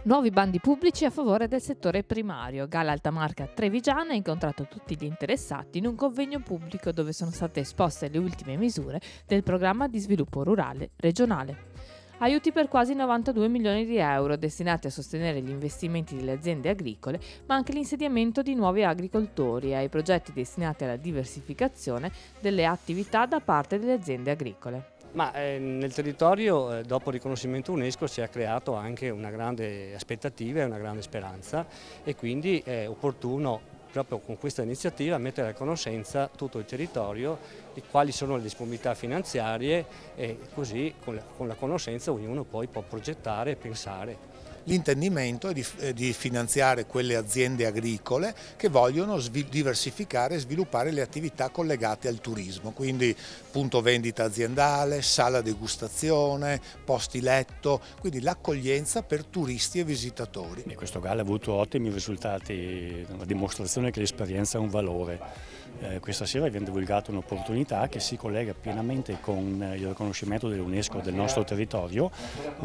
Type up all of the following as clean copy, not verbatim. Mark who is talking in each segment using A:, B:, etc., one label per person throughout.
A: Nuovi bandi pubblici a favore del settore primario. Gala Altamarca Trevigiana ha incontrato tutti gli interessati in un convegno pubblico dove sono state esposte le ultime misure del programma di sviluppo rurale regionale. Aiuti per quasi 92 milioni di euro destinati a sostenere gli investimenti delle aziende agricole, ma anche l'insediamento di nuovi agricoltori e ai progetti destinati alla diversificazione delle attività da parte delle aziende agricole.
B: Nel territorio, dopo il riconoscimento UNESCO, si è creato anche una grande aspettativa e una grande speranza, e quindi è opportuno proprio con questa iniziativa mettere a conoscenza tutto il territorio di quali sono le disponibilità finanziarie, e così con la conoscenza ognuno poi può progettare e pensare.
C: L'intendimento è di finanziare quelle aziende agricole che vogliono diversificare e sviluppare le attività collegate al turismo, quindi punto vendita aziendale, sala degustazione, posti letto, quindi l'accoglienza per turisti e visitatori.
D: E questo GAL ha avuto ottimi risultati, una dimostrazione che l'esperienza ha un valore. Questa sera viene divulgata un'opportunità che si collega pienamente con il riconoscimento dell'UNESCO del nostro territorio,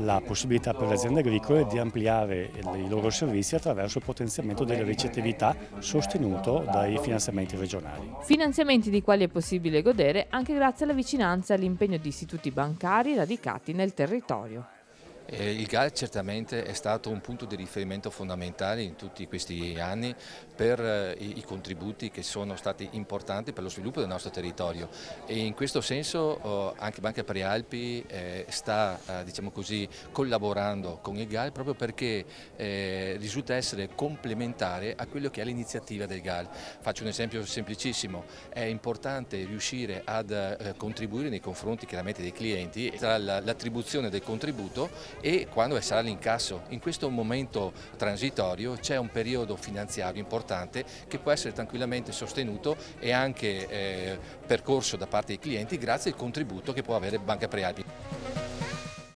D: la possibilità per le aziende agricole di ampliare i loro servizi attraverso il potenziamento delle ricettività sostenuto dai finanziamenti regionali.
A: Finanziamenti di quali è possibile godere anche grazie alla vicinanza e all'impegno di istituti bancari radicati nel territorio.
E: Il GAL certamente è stato un punto di riferimento fondamentale in tutti questi anni per i contributi che sono stati importanti per lo sviluppo del nostro territorio, e in questo senso anche Banca Prealpi sta diciamo così, collaborando con il GAL proprio perché risulta essere complementare a quello che è l'iniziativa del GAL. Faccio un esempio semplicissimo: è importante riuscire ad contribuire nei confronti chiaramente dei clienti tra l'attribuzione del contributo e quando sarà l'incasso. In questo momento transitorio c'è un periodo finanziario importante che può essere tranquillamente sostenuto e anche percorso da parte dei clienti grazie al contributo che può avere Banca Prealpi.